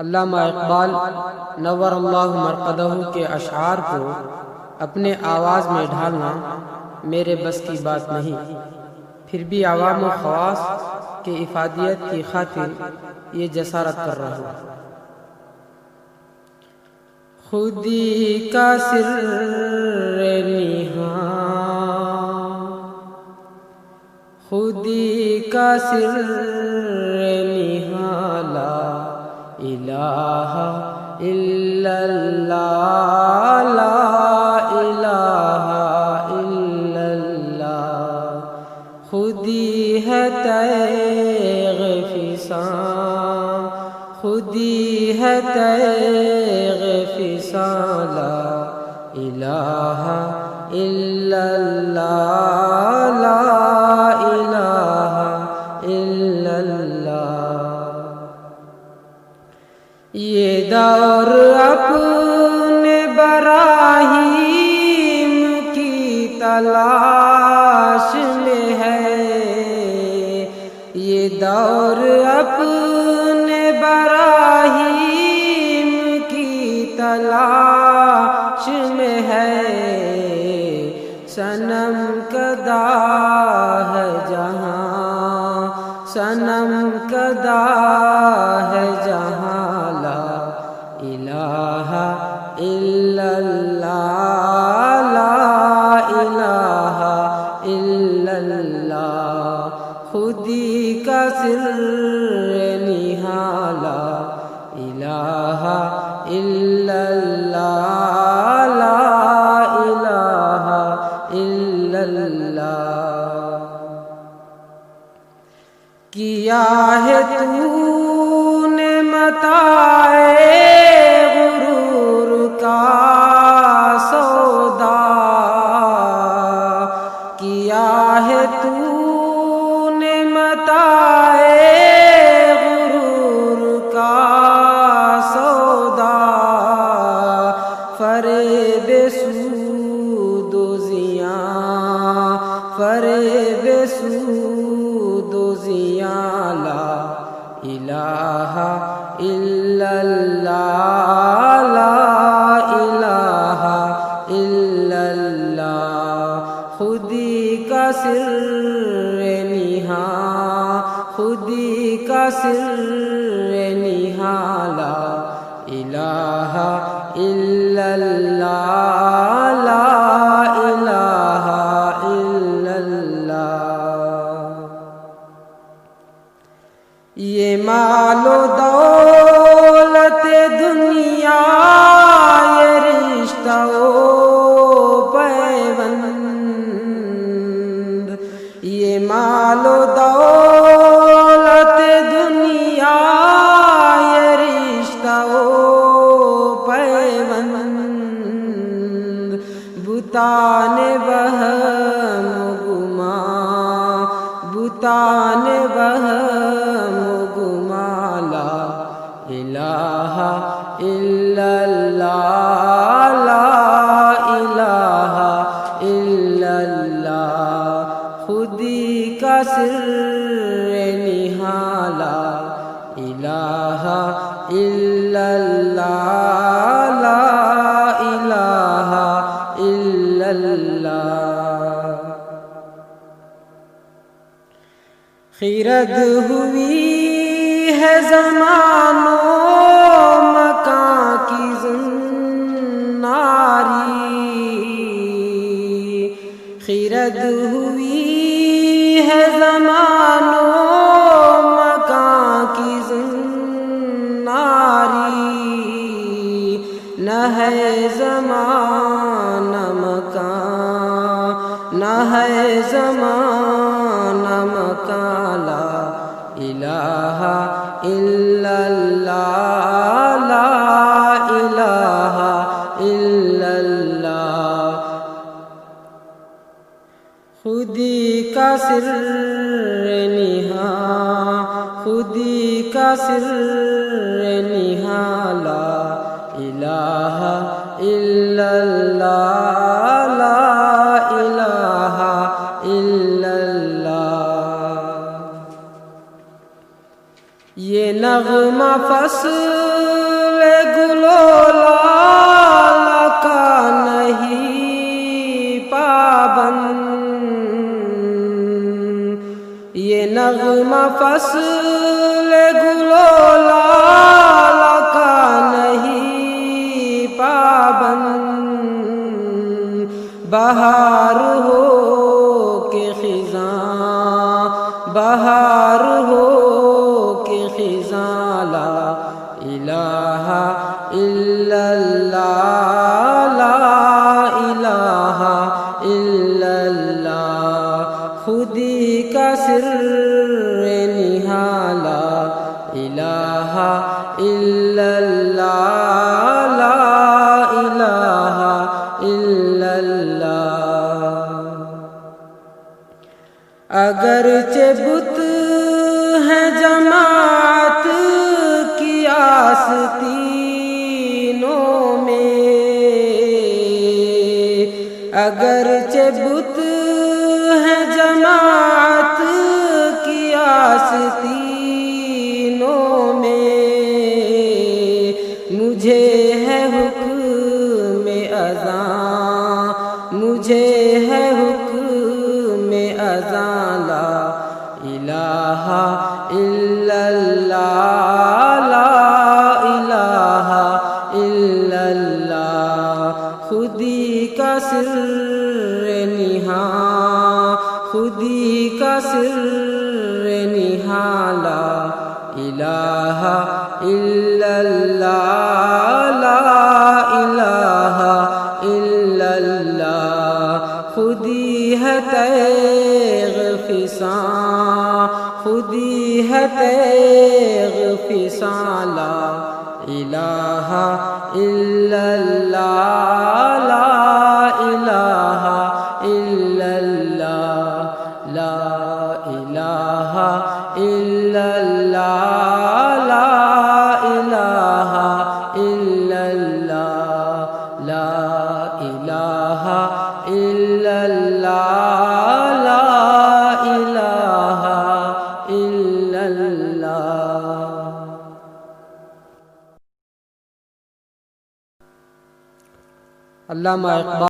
علامہ اقبال نور اللہ مرقدہ کے اشعار کو اپنے آواز میں ڈھالنا میرے بس کی بات نہیں، پھر بھی عوام و خواص کے افادیت کی خاطر یہ جسارت کر رہا ہوں۔ خودی کا سر نہاں، خودی کا سر نہاں، لا الہ الا اللہ، لا الہ الا اللہ۔ خودی ہے تیغ فساں، خودی ہے تیغ فساں، لا الہ الا اللہ، لا الہ الا اللہ۔ یہ دور اپنے براہیم کی تلاش میں ہے، یہ دور اپنے براہیم کی تلاش میں ہے۔ صنم کدا ہے جہاں، صنم کدا ہے جہاں، لا الہ الا اللہ، لا الہ الا اللہ۔ خودی کا سر نہاں، لا الہ الا اللہ، لا الہ الا اللہ۔ کیا ہے تو نے متاع غرور کا سودا، کیا ہے تو نے متاع غرور کا سودا، فریب سود و زیاں، فریب سود و زیاں، لا الہ الا اللہ، لا الہ الا اللہ۔ خودی کا سر نہاں، خودی کا سر نہاں، لا الہ الا اللہ، لا الہ الا اللہ۔ یہ مال و دولت دنیا، یہ رشتہ و پیوند، یہ مال و دولت دنیا، یہ رشتہ و پیوند، بتان وہم و گمان، بتان وہم و گمان، لا الہ الا اللہ، لا الہ الا اللہ۔ خودی کا سر نہاں، لا الہ الا اللہ، لا الہ الا اللہ۔ خرد ہوئی ہے زمان و مکان کی زناری، خرد ہوئی ہے زمان و مکان کی زناری، نہ ہے زمان نہ مکان، نہ ہے زمان نہ مکان، لا الہ الا اللہ، لا الہ الا اللہ۔ خودی کا سر نہاں، خودی کا سر نہاں، لا الہ الا اللہ، لا الہ الا اللہ۔ یہ نغمہ نغمہ فصل گل و لال کا نہیں پابند، یہ نغمہ فصل گل و لال کا نہیں پابند، بہار ہو کہ خزاں، بہار ہو کہ خزاں، لا الہ الا اللہ، لا الہ الا اللہ، خودی کا سر نہاں، لا الہ الا اللہ، لا الہ الا اللہ۔ اگرچہ بت ہے جماعت کی آستینوں میں، اگرچہ بت ہے جماعت کی آستینوں میں، مجھے ہے حکم اذاں، مجھے ہے حکم اذاں، لا الہ الا اللہ، لا الہ الا اللہ، خودی کا سر نہاں، خودی کا سر نہاں، لا الہ الا اللہ، لا الہ الا اللہ، خودی ہے تیغ فساں، خودی ہے تیغ فساں، لا الہ الا اللہ، لا الہ الا اللہ، لا الہ الا اللہ، لا الہ الا اللہ، لا الہ الا اللہ، لا الہ الا اللہ۔ علامہ اقبال